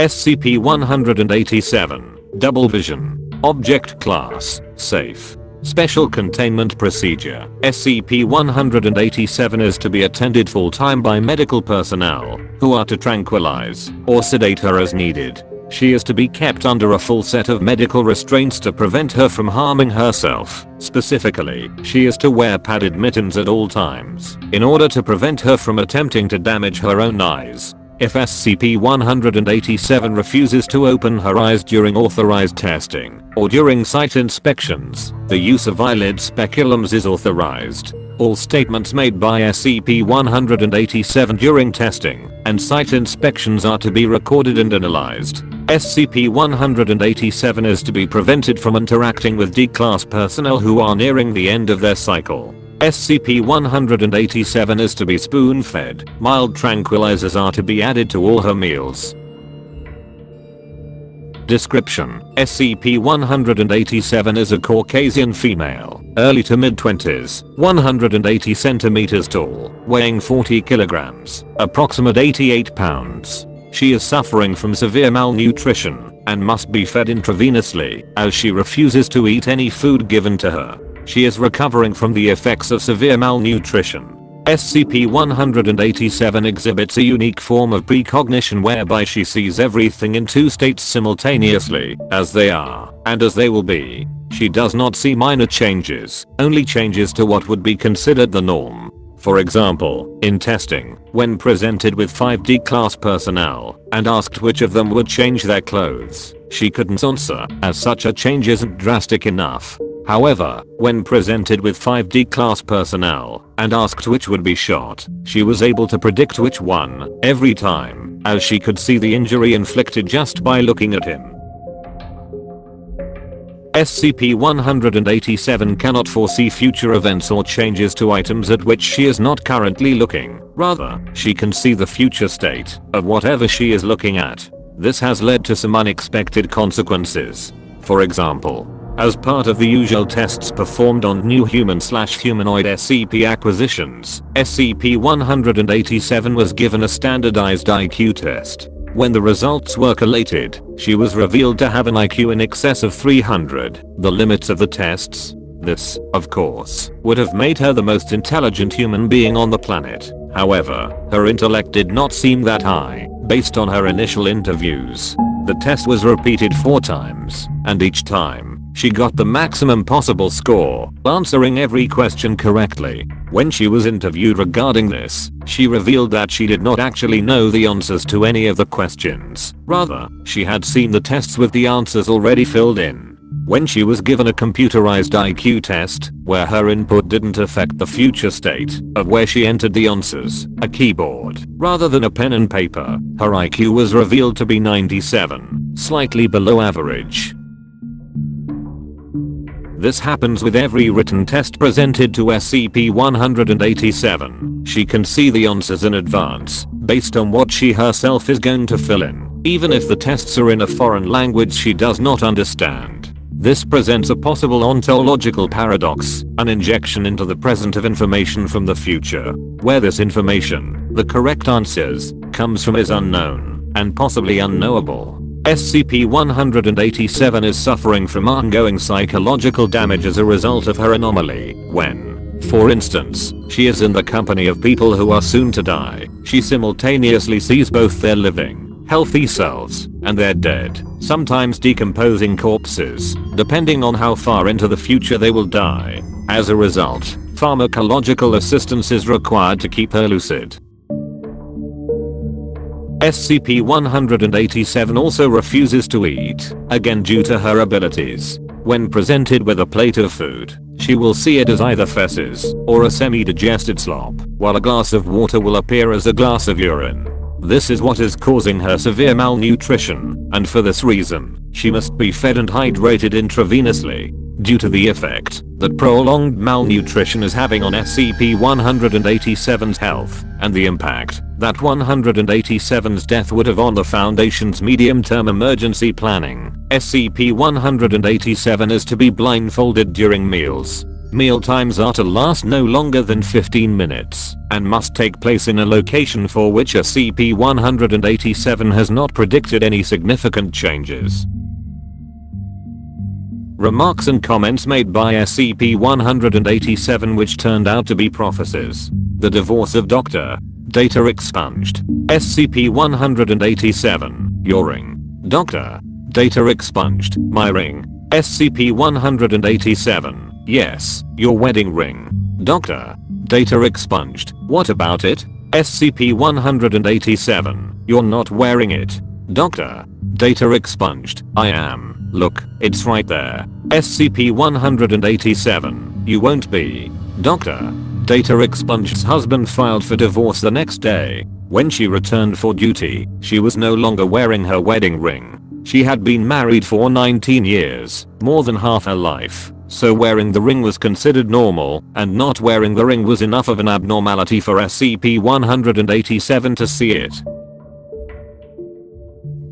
SCP-187, Double Vision. Object Class, Safe. Special Containment Procedure. SCP-187 is to be attended full-time by medical personnel, who are to tranquilize or sedate her as needed. She is to be kept under a full set of medical restraints to prevent her from harming herself. Specifically, she is to wear padded mittens at all times, in order to prevent her from attempting to damage her own eyes. If SCP-187 refuses to open her eyes during authorized testing, or during site inspections, the use of eyelid speculums is authorized. All statements made by SCP-187 during testing and site inspections are to be recorded and analyzed. SCP-187 is to be prevented from interacting with D-Class personnel who are nearing the end of their cycle. SCP-187 is to be spoon-fed. Mild tranquilizers are to be added to all her meals. Description: SCP-187 is a Caucasian female, early to mid-20s, 180 centimeters tall, weighing 40 kilograms, approximate 88 pounds. She is suffering from severe malnutrition and must be fed intravenously, as she refuses to eat any food given to her. She is recovering from the effects of severe malnutrition. SCP-187 exhibits a unique form of precognition whereby she sees everything in two states simultaneously, as they are, and as they will be. She does not see minor changes, only changes to what would be considered the norm. For example, in testing, when presented with 5 D-Class personnel and asked which of them would change their clothes, she couldn't answer, as such a change isn't drastic enough. However, when presented with 5 D-Class personnel and asked which would be shot, she was able to predict which one, every time, as she could see the injury inflicted just by looking at him. SCP-187 cannot foresee future events or changes to items at which she is not currently looking. Rather, she can see the future state of whatever she is looking at. This has led to some unexpected consequences. For example, as part of the usual tests performed on new human/humanoid SCP acquisitions, SCP-187 was given a standardized IQ test. When the results were collated, she was revealed to have an IQ in excess of 300, the limits of the tests. This, of course, would have made her the most intelligent human being on the planet. However, her intellect did not seem that high, based on her initial interviews. The test was repeated 4 times, and each time, she got the maximum possible score, answering every question correctly. When she was interviewed regarding this, she revealed that she did not actually know the answers to any of the questions. Rather, she had seen the tests with the answers already filled in. When she was given a computerized IQ test, where her input didn't affect the future state of where she entered the answers, a keyboard, rather than a pen and paper, her IQ was revealed to be 97, slightly below average. This happens with every written test presented to SCP-187. She can see the answers in advance, based on what she herself is going to fill in, even if the tests are in a foreign language she does not understand. This presents a possible ontological paradox, an injection into the present of information from the future, where this information, the correct answers, comes from is unknown, and possibly unknowable. SCP-187 is suffering from ongoing psychological damage as a result of her anomaly. When, for instance, she is in the company of people who are soon to die, she simultaneously sees both their living, healthy selves, and their dead, sometimes decomposing corpses, depending on how far into the future they will die. As a result, pharmacological assistance is required to keep her lucid. SCP-187 also refuses to eat, again due to her abilities. When presented with a plate of food, she will see it as either feces or a semi-digested slop, while a glass of water will appear as a glass of urine. This is what is causing her severe malnutrition, and for this reason, she must be fed and hydrated intravenously. Due to the effect that prolonged malnutrition is having on SCP-187's health, and the impact that 187's death would have on the Foundation's medium-term emergency planning, SCP-187 is to be blindfolded during meals. Meal times are to last no longer than 15 minutes and must take place in a location for which SCP-187 has not predicted any significant changes. Remarks and comments made by SCP-187 which turned out to be prophecies. The divorce of Dr. Data expunged. SCP-187, your ring. Dr. Data expunged, my ring. SCP-187, yes, your wedding ring. Dr. Data expunged, what about it? SCP-187, you're not wearing it. Dr. Data expunged, I am, look, it's right there. SCP-187, you won't be. Dr. Data expunged's husband filed for divorce the next day. When she returned for duty, she was no longer wearing her wedding ring. She had been married for 19 years, more than half her life, so wearing the ring was considered normal, and not wearing the ring was enough of an abnormality for SCP-187 to see it.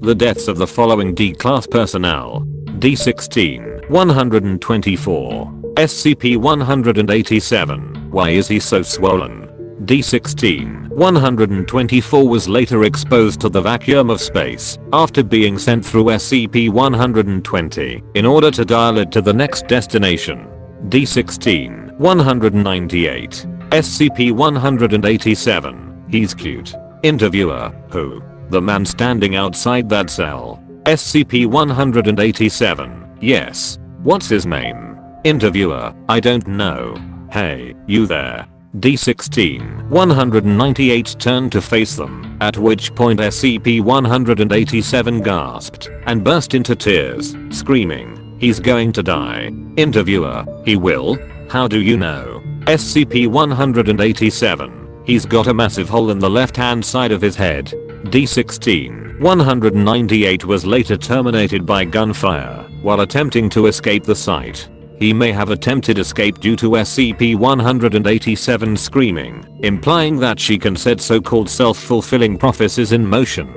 The deaths of the following D-Class personnel. D-16, 124. SCP-187, why is he so swollen? D-16, 124 was later exposed to the vacuum of space after being sent through SCP-120 in order to dial it to the next destination. D-16, 198. SCP-187, he's cute. Interviewer, who? The man standing outside that cell. SCP-187, yes. What's his name? Interviewer, I don't know. Hey, you there. D-16, 198 turned to face them, at which point SCP-187 gasped and burst into tears, screaming, he's going to die. Interviewer, he will? How do you know? SCP-187, he's got a massive hole in the left-hand side of his head. D-16, 198 was later terminated by gunfire while attempting to escape the site. He may have attempted escape due to SCP-187 screaming, implying that she can set so-called self-fulfilling prophecies in motion.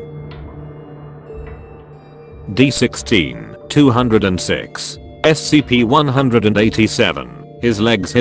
D-16, 206. SCP-187, his legs.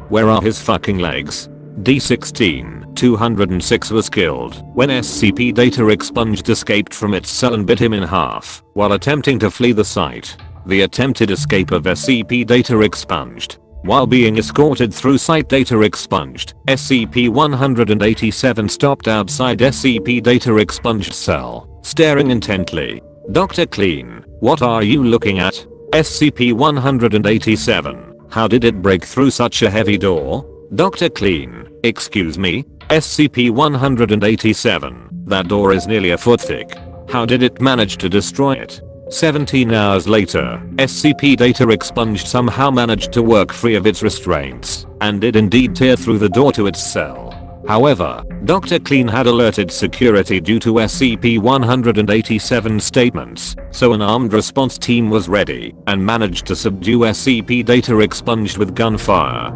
Where are his fucking legs? D-16, 206 was killed when SCP Data expunged escaped from its cell and bit him in half while attempting to flee the site. The attempted escape of SCP Data expunged. While being escorted through site Data expunged, SCP-187 stopped outside SCP Data expunged cell, staring intently. Dr. Clean, what are you looking at? SCP-187, how did it break through such a heavy door? Dr. Clean, excuse me? SCP-187, that door is nearly a foot thick. How did it manage to destroy it? 17 hours later, SCP Data expunged somehow managed to work free of its restraints, and did indeed tear through the door to its cell. However, Dr. Clean had alerted security due to SCP-187's statements, so an armed response team was ready and managed to subdue SCP Data expunged with gunfire.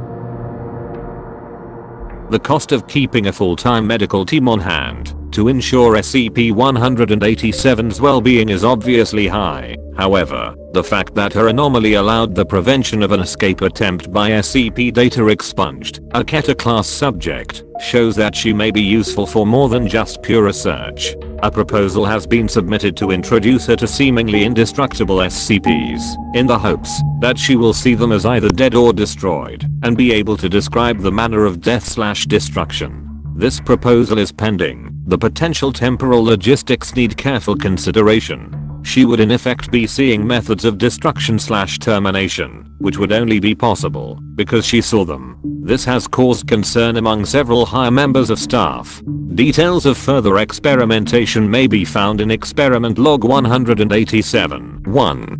The cost of keeping a full-time medical team on hand to ensure SCP-187's well-being is obviously high. However, the fact that her anomaly allowed the prevention of an escape attempt by SCP Data expunged, a Keta-class subject, shows that she may be useful for more than just pure research. A proposal has been submitted to introduce her to seemingly indestructible SCPs, in the hopes that she will see them as either dead or destroyed, and be able to describe the manner of death/destruction. This proposal is pending. The potential temporal logistics need careful consideration. She would in effect be seeing methods of destruction/termination, which would only be possible because she saw them. This has caused concern among several higher members of staff. Details of further experimentation may be found in Experiment Log 187. 1.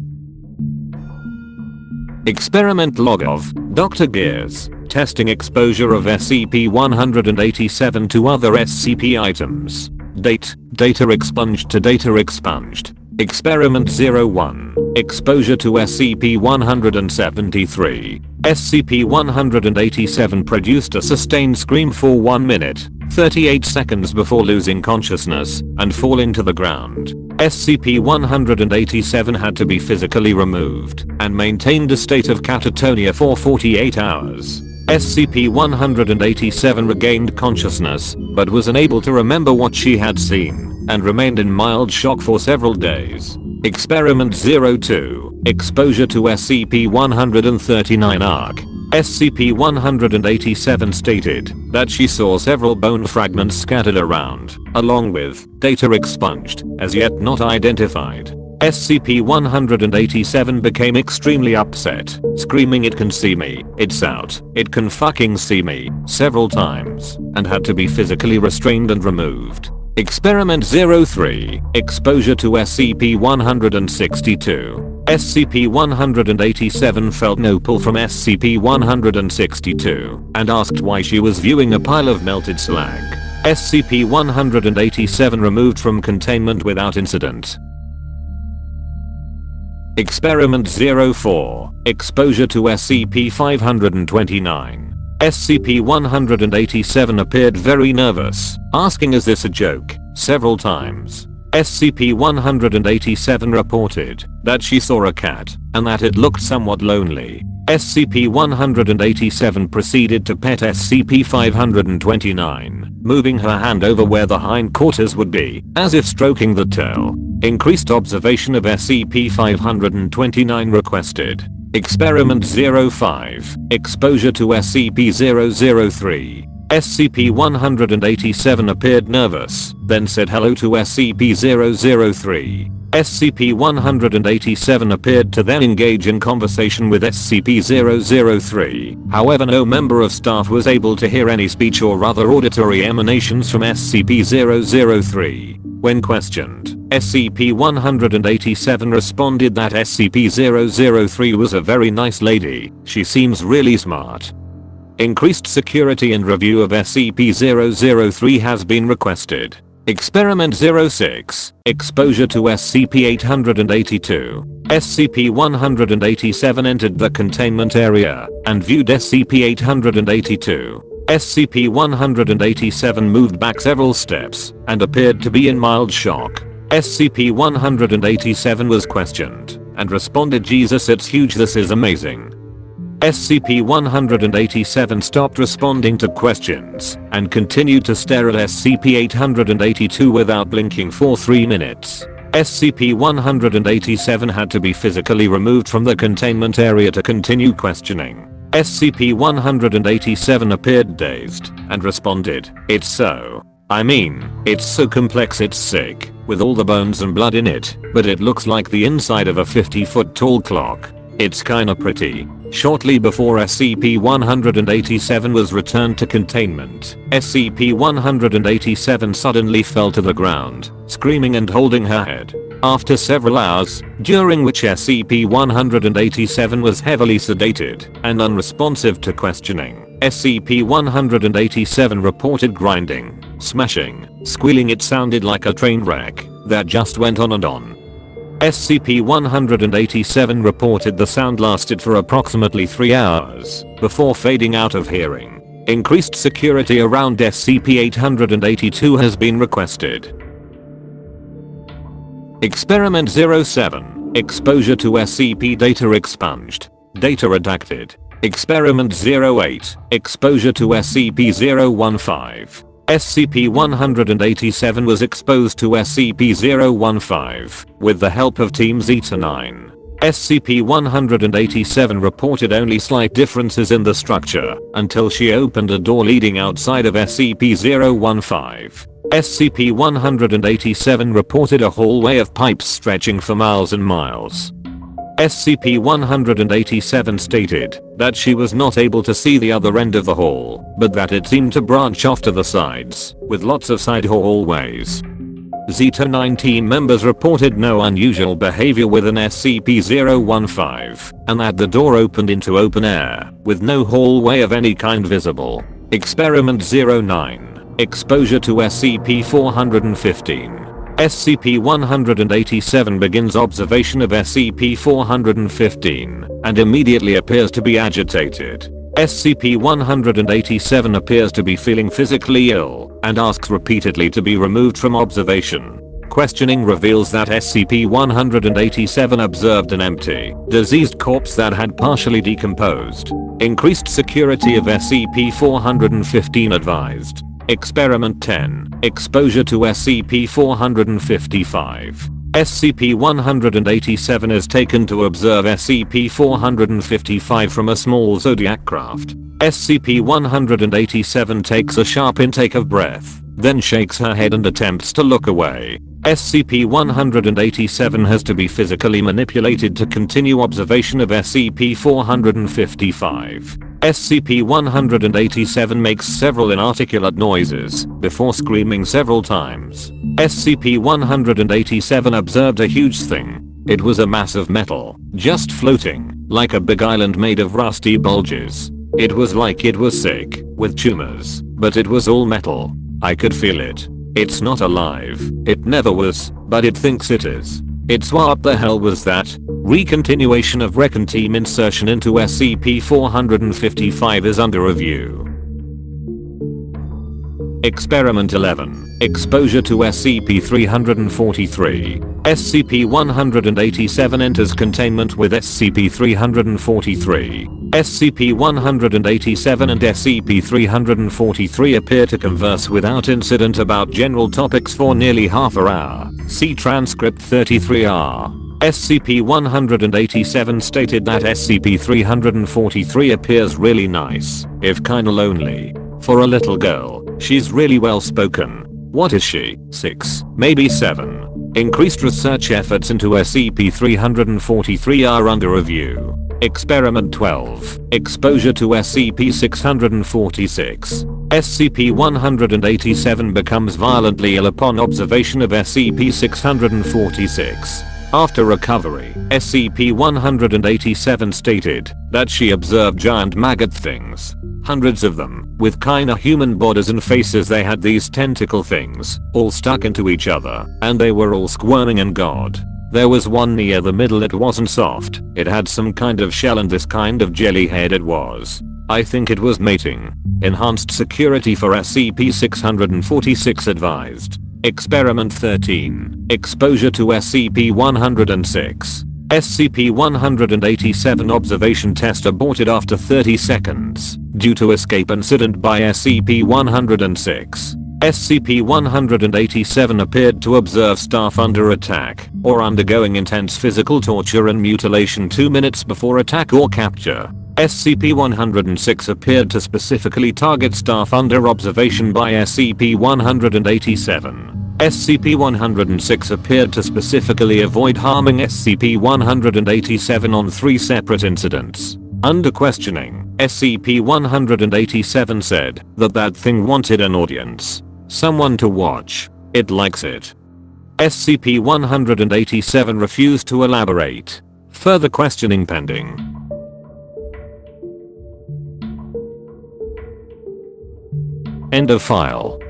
Experiment Log of Dr. Gears. Testing exposure of SCP-187 to other SCP items. Date, Data expunged to Data expunged. Experiment 01. Exposure to SCP-173. SCP-187 produced a sustained scream for 1 minute, 38 seconds before losing consciousness and falling to the ground. SCP-187 had to be physically removed and maintained a state of catatonia for 48 hours. SCP-187 regained consciousness, but was unable to remember what she had seen, and remained in mild shock for several days. Experiment 02. Exposure to SCP-139 ARC. SCP-187 stated that she saw several bone fragments scattered around, along with data expunged, as yet not identified. SCP-187 became extremely upset, screaming "It can see me, it's out, it can fucking see me," several times, and had to be physically restrained and removed. Experiment 03. Exposure to SCP-162. SCP-187 felt no pull from SCP-162 and asked why she was viewing a pile of melted slag. SCP-187 removed from containment without incident. Experiment 04. Exposure to SCP-529. SCP-187 appeared very nervous, asking "Is this a joke?" several times. SCP-187 reported that she saw a cat and that it looked somewhat lonely. SCP-187 proceeded to pet SCP-529, moving her hand over where the hindquarters would be, as if stroking the tail. Increased observation of SCP-529 requested. Experiment 05. Exposure to SCP-003. SCP-187 appeared nervous, then said hello to SCP-003. SCP-187 appeared to then engage in conversation with SCP-003. However, no member of staff was able to hear any speech or other auditory emanations from SCP-003. When questioned, SCP-187 responded that SCP-003 was a very nice lady, she seems really smart. Increased security and review of SCP-003 has been requested. Experiment 06. Exposure to SCP-882. SCP-187 entered the containment area and viewed SCP-882. SCP-187 moved back several steps and appeared to be in mild shock. SCP-187 was questioned and responded, "Jesus, it's huge, this is amazing." SCP-187 stopped responding to questions and continued to stare at SCP-882 without blinking for 3 minutes. SCP-187 had to be physically removed from the containment area to continue questioning. SCP-187 appeared dazed and responded, "It's so. I mean, it's so complex, it's sick, with all the bones and blood in it, but it looks like the inside of a 50-foot tall clock. It's kinda pretty." Shortly before SCP-187 was returned to containment, SCP-187 suddenly fell to the ground, screaming and holding her head. After several hours, during which SCP-187 was heavily sedated and unresponsive to questioning, SCP-187 reported grinding, smashing, squealing. It sounded like a train wreck that just went on and on. SCP-187 reported the sound lasted for approximately 3 hours before fading out of hearing. Increased security around SCP-882 has been requested. Experiment 07. Exposure to SCP data expunged. Data redacted. Experiment 08. Exposure to SCP-015. SCP-187 was exposed to SCP-015 with the help of Team Zeta-9. SCP-187 reported only slight differences in the structure until she opened a door leading outside of SCP-015. SCP-187 reported a hallway of pipes stretching for miles and miles. SCP-187 stated that she was not able to see the other end of the hall, but that it seemed to branch off to the sides, with lots of side hallways. Zeta-9 team members reported no unusual behavior within SCP-015, and that the door opened into open air, with no hallway of any kind visible. Experiment 09. Exposure to SCP-415. SCP-187 begins observation of SCP-415 and immediately appears to be agitated. SCP-187 appears to be feeling physically ill and asks repeatedly to be removed from observation. Questioning reveals that SCP-187 observed an empty, diseased corpse that had partially decomposed. Increased security of SCP-415 advised. Experiment 10. Exposure to SCP-455. SCP-187 is taken to observe SCP-455 from a small zodiac craft. SCP-187 takes a sharp intake of breath, then shakes her head and attempts to look away. SCP-187 has to be physically manipulated to continue observation of SCP-455. SCP-187 makes several inarticulate noises before screaming several times. SCP-187 observed a huge thing. It was a mass of metal, just floating, like a big island made of rusty bulges. It was like it was sick, with tumors, but it was all metal. I could feel it. It's not alive. It never was, but it thinks it is. It's what the hell was that? Recontinuation of Recon Team insertion into SCP-455 is under review. Experiment 11. Exposure to SCP-343. SCP-187 enters containment with SCP-343. SCP-187 and SCP-343 appear to converse without incident about general topics for nearly half an hour. See transcript 33R. SCP-187 stated that SCP-343 appears really nice, if kinda lonely. For a little girl, she's really well spoken. What is she? 6, maybe 7. Increased research efforts into SCP-343 are under review. Experiment 12. Exposure to SCP-646. SCP-187 becomes violently ill upon observation of SCP-646. After recovery, SCP-187 stated that she observed giant maggot things. Hundreds of them, with kinda human bodies and faces. They had these tentacle things, all stuck into each other, and they were all squirming and god. There was one near the middle. It wasn't soft, it had some kind of shell and this kind of jelly head it was. I think it was mating. Enhanced security for SCP-646 advised. Experiment 13. Exposure to SCP-106. SCP-187 observation test aborted after 30 seconds due to escape incident by SCP-106. SCP-187 appeared to observe staff under attack or undergoing intense physical torture and mutilation 2 minutes before attack or capture. SCP-106 appeared to specifically target staff under observation by SCP-187. SCP-106 appeared to specifically avoid harming SCP-187 on 3 separate incidents. Under questioning, SCP-187 said that thing wanted an audience. Someone to watch. It likes it. SCP-187 refused to elaborate. Further questioning pending. End of file.